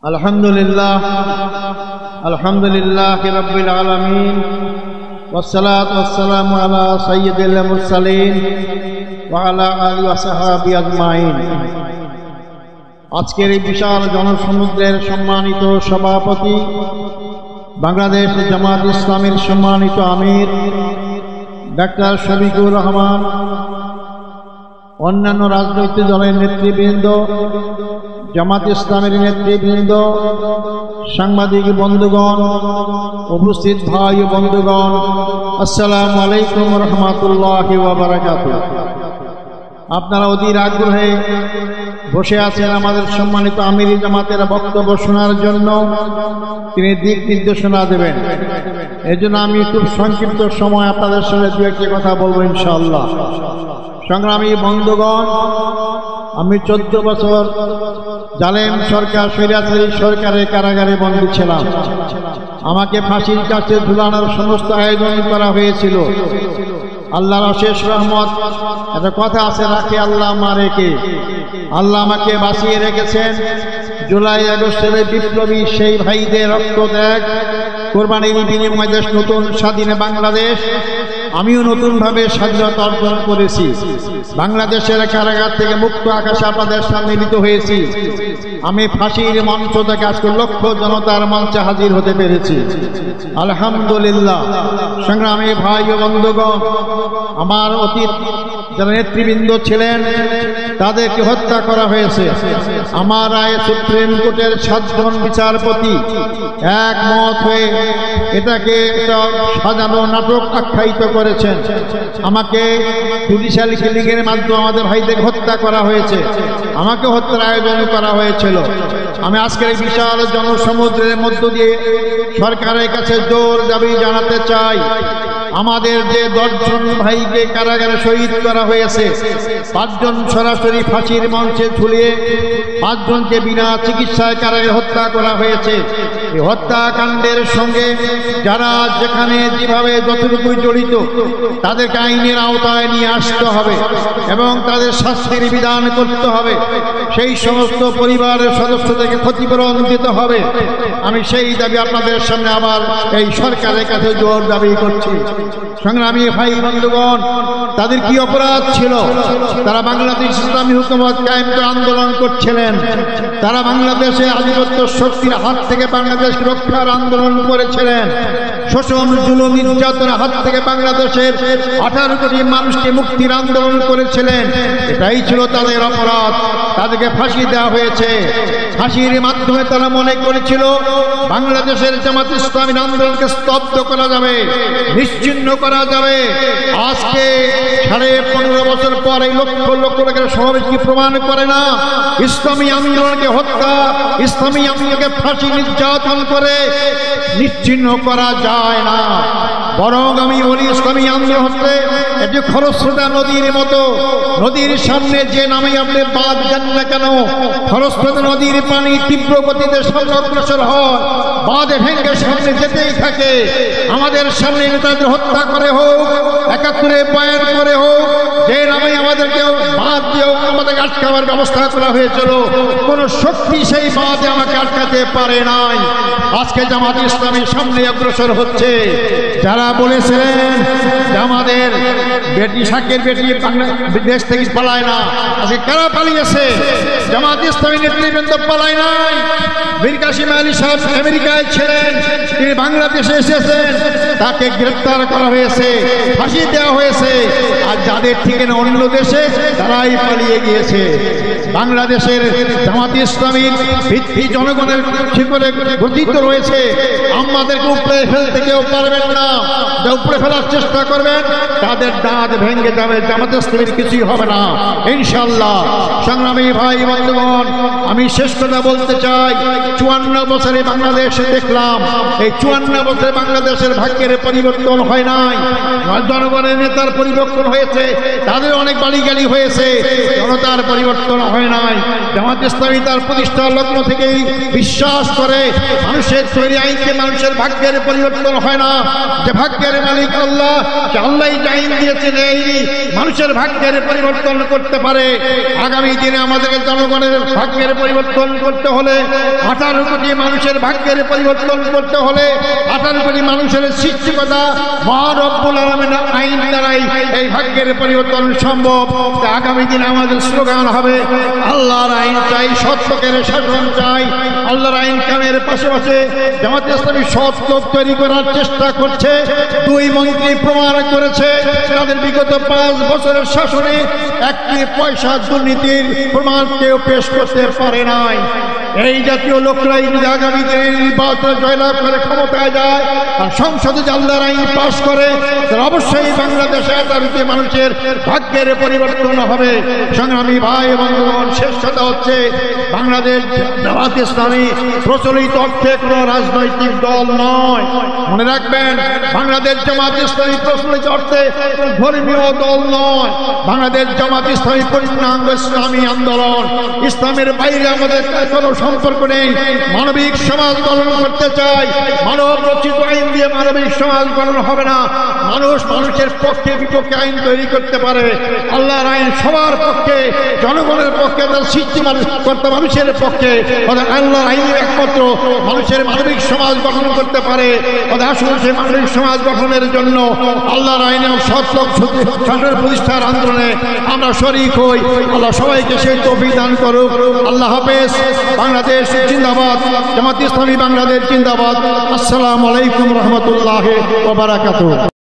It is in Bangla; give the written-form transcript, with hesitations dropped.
আলহামদুলিল্লাহ রাব্বিল আলামিন ওয়াসসালাতু ওয়াসসালামু আলা সাইয়্যিদিল মুরসালিন ওয়া আলা আলিহি ওয়া সাহবিহি আজমাইন। আজকের এই বিশাল জনসমুদ্রের সম্মানিত সভাপতি, বাংলাদেশ জামাত ইসলামীর সম্মানিত আমির ডাক্তার শফিকুর রহমান, অন্যান্য রাজনৈতিক দলের নেতৃবৃন্দ, জামাত ইসলামের নেতৃবৃন্দ, সাংবাদিক বন্ধুগণ, উপস্থিত ভাই ও বন্ধুগণ, আসসালামু আলাইকুম ওয়া রাহমাতুল্লাহি ওয়া বারাকাতুহু। আপনারা অধীর আগ্রহে বসে আছেন আমাদের সম্মানিত আমির জামাতের বক্তব্য শোনার জন্য। তিনি দিক নির্দেশনা দেবেন। এজন্য আমি খুব সংক্ষিপ্ত সময় আপনাদের সঙ্গে দু একটি কথা বলবো ইনশাআল্লাহ। সংগ্রামী বন্ধুগণ, আমি 14 বছর জালেম সরকার, স্বৈরাচারী সরকারের কারাগারে বন্দী ছিলাম। আমাকে ফাঁসির কাছে ঝুলানোর সমস্ত আয়োজন করা হয়েছিল। আল্লাহর অশেষ রহমত, একটা কথা আছে, রাখে আল্লাহ মারে কে। আল্লাহ আমাকে বাঁচিয়ে রেখেছেন। জুলাই আগস্টের বিপ্লবী সেই ভাইদের রক্তত্যাগ, কোরবানির বিনিময়ে দেশ নতুন স্বাধীন বাংলাদেশ, আমিও নতুনভাবে স্বাধীনতা অর্জন করেছি। বাংলাদেশের কারাগার থেকে মুক্ত আকাশে আপনাদের সামনে মিলিত হয়েছি। আমি ফাঁসির মঞ্চ থেকে আজকে লক্ষ জনতার মঞ্চে হাজির হতে পেরেছি, আলহামদুলিল্লাহ। সংগ্রামী ভাই ও বন্ধুগণ, আমার অতীত যারা নেতৃবৃন্দ ছিলেন তাদেরকে হত্যা করা হয়েছে। আমার রায়ে সুপ্রিম কোর্টের 7 জন বিচারপতি একমত হয়ে এটাকে সাজানো নাটক আখ্যায়িত করেছেন। আমাকে জুডিশিয়াল কিলিংয়ের মাধ্যমে আমাদের ভাইদের হত্যা করা হয়েছে, আমাকে হত্যার আয়োজন করা হয়েছিল। আমি আজকের বিশাল জনসমুদ্রের মধ্য দিয়ে সরকারের কাছে জোর দাবি জানাতে চাই, আমাদের যে 10 জন ভাইকে কারাগারে শহীদ করা হয়েছে, 5 জন সরাসরি ফাঁসির মঞ্চে ঝুলিয়ে, 5 জনকে বিনা চিকিৎসায় কারাগারে হত্যা করা হয়েছে। এই হত্যাকাণ্ডের সঙ্গে যারা যেখানে যেভাবে যতটুকু জড়িত তাদেরকে আইনের আওতায় নিয়ে আসতে হবে এবং তাদের শাস্তির বিধান করতে হবে। সেই সমস্ত পরিবারের সদস্যদেরকে ক্ষতিপূরণ দিতে হবে। আমি সেই দাবি আপনাদের সামনে আবার এই সরকারের কাছে জোর দাবি করছি। সংগ্রামী ভাই বন্ধুগণ, তাদের কি অপরাধ ছিল? তারা বাংলাদেশ ইসলামী হুকুমত কায়েম করে আন্দোলন করছিলেন। তারা বাংলাদেশে আধিপত্য শক্তির হাত থেকে বাংলাদেশ রক্ষার আন্দোলন করেছিলেন। শোষণ, জুলুম, নির্যাতনের হাত থেকে বাংলাদেশের 18 কোটি মানুষকে মুক্তির আন্দোলন করেছিলেন। এটাই ছিল তাদের অপরাধ। তাদেরকে ফাঁসি দেওয়া হয়েছে। ফাঁসির মাধ্যমে তারা মনে করেছিল বাংলাদেশের জামাত ইসলামী আন্দোলনকে স্তব্ধ করা যাবে, নিশ্চিহ্ন করা যাবে। আজকে 15.5 বছর পর এই লক্ষ লক্ষ লোকের সমাবেশ কি প্রমাণ করে না ইসলামী আন্দোলনকে হত্যা, ইসলামী আন্দোলনকে ফাঁসি নির্যাতন করে নিশ্চিহ্ন করা যায় না। বরং আমি বলি, ইসলামী আন্দোলন হচ্ছে এটি খরস্রোতা নদীর মতো। নদীর সামনে যে নামে আপনি বাদ দেন না কেন, খরস্রোতা নদীর পানি তীব্র গতিতে সামনে অগ্রসর হয়, বাঁধ ভেঙে সামনে যেতেই থাকে। আমাদের সামনে নেতাদের হত্যা করে হোক, 71 বয়ান করে হোক, যে নামে আমাদেরকে বাঁধ দিয়েও আমাদেরকে আটকাবার ব্যবস্থা করা হয়েছিল, কোন শক্তি সেই বাঁধে আমাকে আটকাতে পারে নাই। আজকে জামাত ইসলামের সামনে অগ্রসর হচ্ছে। যারা বলেছিলেন যে আমাদের বেটি শাকের বেটি দেশ থেকে পালায় না, আজকে কারা পালিয়েছে? জামাত ইসলামী নেতৃবৃন্দ পালায় নাই। মীর কাসেম আলী সাহেব আমেরিকায় ছিলেন, তিনি বাংলাদেশে এসেছেন, তাকে গ্রেপ্তার করা হয়েছে, ফাঁসি দেওয়া হয়েছে। আর যাদের ঠিকানা অন্য দেশে, তারাই পালিয়ে গিয়েছে। বাংলাদেশের জামাত ইসলামীর ভিত্তি জনগণের শিকড়ে গঠিত রয়েছে। আমাদেরকে উপরে ফেলতে কেউ পারবেন না। যা উপরে ফেলার চেষ্টা করবেন তাদের দাঁত ভেঙে যাবে, জামাত ইসলামীর কিছুই হবে না ইনশাআল্লাহ। সংগ্রামী ভাই বন্ধুগণ, আমি শেষ কথা বলতে চাই, 54 বছরে বাংলাদেশে দেখলাম, এই 54 বছরে বাংলাদেশের ভাগ্যের পরিবর্তন হয় নাই। জনগণের নেতার পরিবর্তন হয়েছে, তাদের অনেক বাড়িগাড়ি হয়েছে, জনতার পরিবর্তন হয় হয় নাই। জামাত ইসলামী তার প্রতিষ্ঠার লগ্ন থেকেই বিশ্বাস করে মানুষের তৈরি আইনকে মানুষের ভাগ্যের পরিবর্তন হয় না। যে ভাগ্যের মালিক আল্লাহ, যে আল্লাহ আইন দিয়েছেন এই মানুষের ভাগ্যের পরিবর্তন করতে পারে। আগামী দিনে আমাদেরকে জনগণের ভাগ্যের পরিবর্তন করতে হলে, 18 কোটি মানুষের ভাগ্যের পরিবর্তন করতে হলে 18 কোটি মানুষের সৃষ্টিকতা মহান রব্বুল আলামিনের আইন দ্বারাই এই ভাগ্যের পরিবর্তন সম্ভব। আগামী দিনে আমাদের স্লোগান হবে আল্লাহর আইন চাই, সত্যকের শাসন চাই। আল্লাহর আইন কামের পাশাপাশি জামাত ইসলামী সৎ লোক তৈরি করার চেষ্টা করছে। 2 মন্ত্রী প্রমাণ করেছে তাদের বিগত 5 বছরের শাসনে একটি পয়সা দুর্নীতির প্রমাণ কেউ পেশ করতে পারে নাই। এই জাতীয় লোকরাই যদি আগামী দিনে নির্বাচনে জয়লাভ করে ক্ষমতায় যায় আর সংসদে আল্লাহর আইন পাশ করে, তাহলে অবশ্যই বাংলাদেশে তারুতে মানুষের ভাগ্যের পরিবর্তন হবে। সংগ্রামী ভাই বন্ধুগণ, শেষ কথা হচ্ছে বাংলাদেশ জামাত ইসলামী প্রচলিত অর্থে কোনো রাজনৈতিক দল নয়। মনে রাখবেন, বাংলাদেশ জামাত ইসলামী প্রচলিত অর্থে ধর্মীয় দল নয়। বাংলাদেশ জামাত ইসলামী পূর্ণাঙ্গ ইসলামী আন্দোলন। ইসলামের বাইরে আমাদের কোনো সম্পর্ক নেই। মানবিক সমাজ গঠন করতে চাই। মানব রচিত আইন দিয়ে মানবিক সমাজ গঠন হবে না। মানুষ মানুষের পক্ষে বিপক্ষে আইন তৈরি করতে পারে। আল্লাহর আইন সবার পক্ষে, জনগণের পক্ষে, তার সৃষ্টিকর্তা মানুষের পক্ষে। আল্লাহর আইন একমাত্র মানুষের মানবিক সমাজ গঠন করতে পারে। আসলে সেই মানবিক সমাজ গঠনের জন্য আল্লাহর আইনে সৎলোক শাসনের প্রতিষ্ঠার আন্দোলনে আমরা শরীক হই। আল্লাহ সবাইকে সেই তৌফিক দান করুক। আল্লাহ হাফেজ। বাংলাদেশ জিন্দাবাদ। জামাত ইসলামী বাংলাদেশ জিন্দাবাদ। আসসালামু আলাইকুম রহমতুল্লাহ ওয়া বারাকাতুহু।